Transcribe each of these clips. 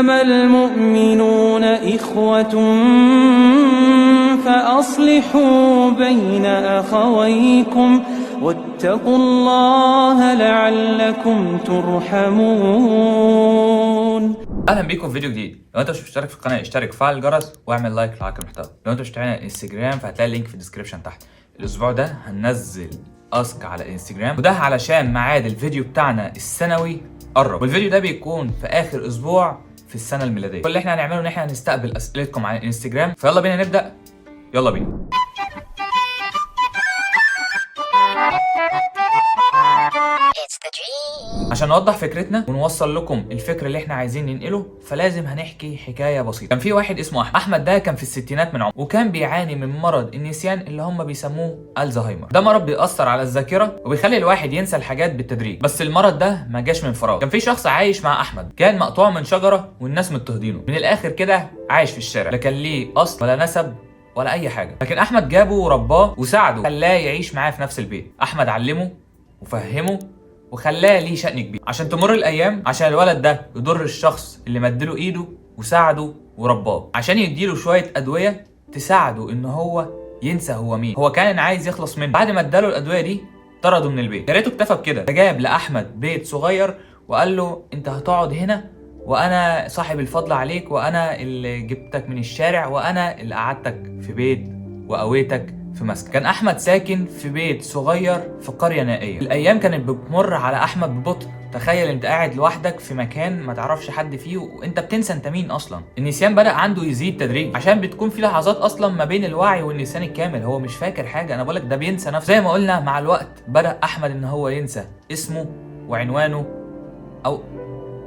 إنما المؤمنون إخوة فأصلحوا بين أخويكم واتقوا الله لعلكم ترحمون. اهلا بيكم في فيديو جديد. لو انت مش مشترك في القناه اشترك وفعل الجرس واعمل لايك لعجبك المحتوى. لو انت مش متابعنا على انستجرام فهتلاقي اللينك في الديسكربشن تحت. الاسبوع ده هننزل اسك على الانستجرام، وده علشان ميعاد الفيديو بتاعنا السنوي قرب، والفيديو ده بيكون في اخر اسبوع في السنه الميلاديه. كل اللي احنا هنعمله ان احنا هنستقبل اسئلتكم على الانستجرام، فيلا بينا نبدا. يلا بينا. عشان نوضح فكرتنا ونوصل لكم الفكر اللي احنا عايزين ننقله، فلازم هنحكي حكايه بسيطه. كان في واحد اسمه احمد ده كان في الستينات من عمره، وكان بيعاني من مرض النسيان اللي هم بيسموه الزهايمر. ده مرض بيأثر على الذاكره وبيخلي الواحد ينسى الحاجات بالتدريج، بس المرض ده ما جاش من فراغ. كان في شخص عايش مع احمد، كان مقطوع من شجره والناس مضطهدينه، من الاخر كده عايش في الشارع، لا كان ليه اصل ولا نسب ولا اي حاجه. لكن احمد جابه ورباه وساعده، خلاه يعيش معاه في نفس البيت. احمد علمه وفهمه وخلاه ليه شأن كبير عشان تمر الايام، عشان الولد ده يضر الشخص اللي مدله ايده وساعده ورباه، عشان يديله شويه ادويه تساعده ان هو ينسى هو مين. هو كان عايز يخلص منه. بعد ما اداله الادويه دي طرده من البيت. يا ريته اكتفى بكده، جاب لاحمد بيت صغير وقال له انت هتقعد هنا وانا صاحب الفضل عليك، وانا اللي جبتك من الشارع، وانا اللي قعدتك في بيت وقويتك في مسكن. كان احمد ساكن في بيت صغير في قريه نائيه. الايام كانت بتمر على احمد ببطء. تخيل انت قاعد لوحدك في مكان ما تعرفش حد فيه وانت بتنسى انت مين اصلا. النسيان بدا عنده يزيد تدريجيا، عشان بتكون في لحظات اصلا ما بين الوعي والنسيان الكامل، هو مش فاكر حاجه. انا بقولك ده بينسى نفسه. زي ما قلنا مع الوقت بدا احمد ان هو ينسى اسمه وعنوانه او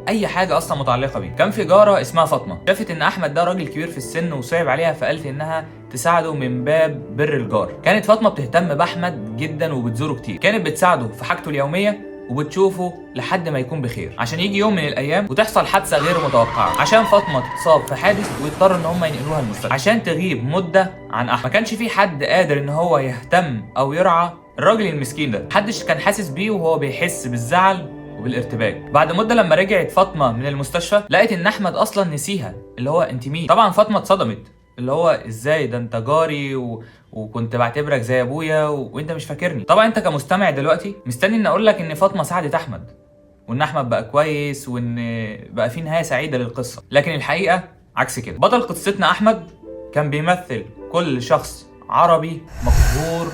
اي حاجه اصلا متعلقه بيه. كان في جاره اسمها فاطمه، شافت ان احمد ده راجل كبير في السن وصعب عليها، فقالت انها تساعده من باب بر الجار. كانت فاطمه بتهتم باحمد جدا وبتزوره كتير، كانت بتساعده في حاجته اليوميه وبتشوفه لحد ما يكون بخير، عشان يجي يوم من الايام وتحصل حادثه غير متوقعه، عشان فاطمه تتصاب في حادث ويضطر ان هم ينقلوها المستشفى عشان تغيب مده عن احمد. ما كانش في حد قادر ان هو يهتم او يرعى الراجل المسكين ده، محدش كان حاسس بيه وهو بيحس بالزعل وبالارتباك. بعد مده لما رجعت فاطمه من المستشفى لقيت ان احمد اصلا نسيها، اللي هو انت مين؟ طبعا فاطمه اتصدمت، اللي هو ازاي ده انت جاري وكنت بعتبرك زي ابويا وانت مش فاكرني. طبعا انت كمستمع دلوقتي مستني ان اقول لك ان فاطمه ساعدت احمد، وان احمد بقى كويس، وان بقى في نهايه سعيده للقصه. لكن الحقيقه عكس كده. بطل قصتنا احمد كان بيمثل كل شخص عربي مقهور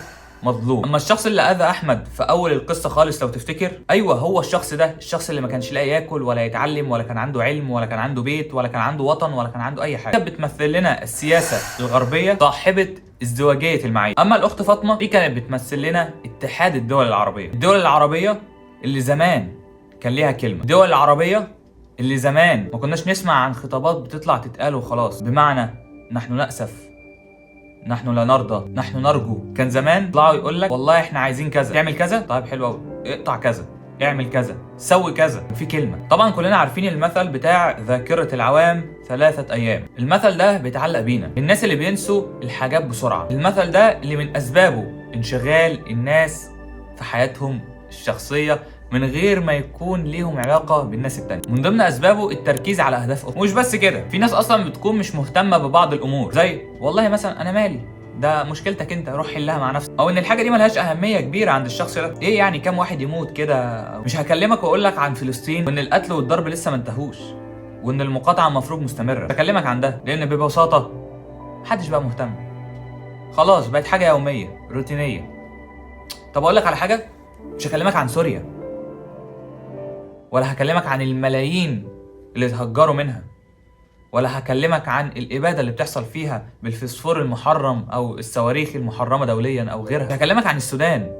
مظلوم. اما الشخص اللي اذى احمد في اول القصه خالص لو تفتكر، ايوه هو الشخص ده، الشخص اللي ما كانش لاقي ياكل ولا يتعلم ولا كان عنده علم ولا كان عنده بيت ولا كان عنده وطن ولا كان عنده اي حاجه. كانت بتمثل لنا السياسه الغربيه صاحبه ازدواجيه المعايير. اما الاخت فاطمه دي كانت بتمثل لنا اتحاد الدول العربيه. الدول العربيه اللي زمان كان ليها كلمه، الدول العربيه اللي زمان ما كناش نسمع عن خطابات بتطلع تتقال وخلاص، بمعنى نحن نأسف، نحن لا نرضى، نحن نرجو. كان زمان يطلعوا يقول لك والله احنا عايزين كذا، تعمل كذا، طيب حلو قوي، اقطع كذا، اعمل كذا، سوي كذا، في كلمه. طبعا كلنا عارفين المثل بتاع ذاكره العوام 3 ايام. المثل ده بيتعلق بينا، الناس اللي بينسوا الحاجات بسرعه. المثل ده اللي من اسبابه انشغال الناس في حياتهم الشخصيه من غير ما يكون ليهم علاقه بالناس التانية. من ضمن اسبابه التركيز على اهداف اخرى. ومش بس كده، في ناس اصلا بتكون مش مهتمه ببعض الامور، زي والله مثلا انا مالي، ده مشكلتك انت، روح حلها مع نفسك، او ان الحاجه دي ملهاش اهميه كبيره عند الشخص ده. ايه يعني كام واحد يموت كده؟ مش هكلمك واقول لك عن فلسطين وان القتل والضرب لسه ما انتهوش وان المقاطعه المفروض مستمره. بكلمك عن ده لان ببساطه محدش بقى مهتم، خلاص بقت حاجه يوميه روتينيه. طب اقول لك على حاجه، مش هكلمك عن سوريا ولا هكلمك عن الملايين اللي اتهجروا منها، ولا هكلمك عن الإبادة اللي بتحصل فيها بالفسفور المحرم أو الصواريخ المحرمة دوليا أو غيرها. هكلمك عن السودان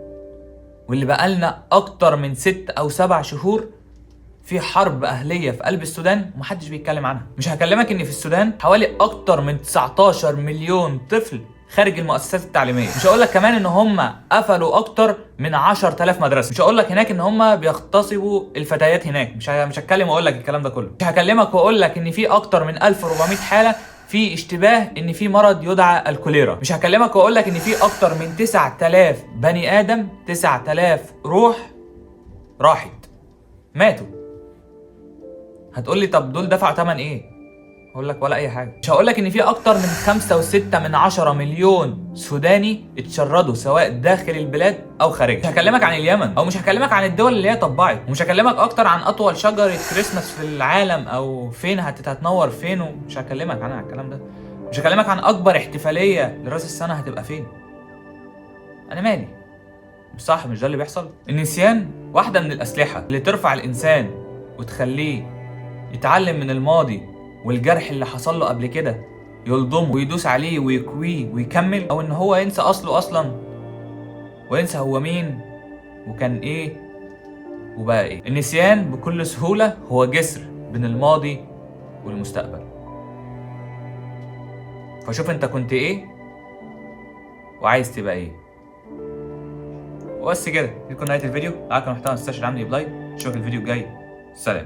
واللي بقالنا أكتر من 6 أو 7 شهور في حرب أهلية في قلب السودان ومحدش بيتكلم عنها. مش هكلمك إن في السودان حوالي أكتر من 19 مليون طفل خارج المؤسسات التعليميه. مش هقول لك كمان ان هم قفلوا اكتر من 10,000 مدرسه. مش هقول لك هناك ان هم بيغتصبوا الفتيات هناك. مش هتكلم واقول لك الكلام ده كله. مش هكلمك واقول لك ان في اكتر من 1400 حاله في اشتباه ان في مرض يدعى الكوليرا. مش هكلمك واقول لك ان في اكتر من 9000 بني ادم، 9000 روح راحت، ماتوا. هتقول لي طب دول دفعوا ثمن ايه؟ هقول لك ولا اي حاجه. مش هقول لك ان في اكتر من 5.6 مليون سوداني اتشردوا سواء داخل البلاد او خارجها. مش هكلمك عن اليمن، او مش هكلمك عن الدول اللي هي طبعت، ومش هكلمك اكتر عن اطول شجره كريسماس في العالم او فين هتتنور فين، ومش هكلمك عن الكلام ده. مش هكلمك عن اكبر احتفاليه لراس السنه هتبقى فين. انا مالي؟ مش صح؟ مش ده اللي بيحصل؟ النسيان واحده من الاسلحه اللي ترفع الانسان وتخليه يتعلم من الماضي والجرح اللي حصل له قبل كده، يلضمه ويدوس عليه ويكويه ويكمل، او ان هو ينسى اصله اصلا وينسى هو مين وكان ايه وبقى ايه. النسيان بكل سهولة هو جسر بين الماضي والمستقبل. فشوف انت كنت ايه وعايز تبقى ايه. وبس كده، دي كانت نهاية الفيديو. معاكم محتوى، متنساش تعمل لايك. نشوفك الفيديو الجاي. سلام.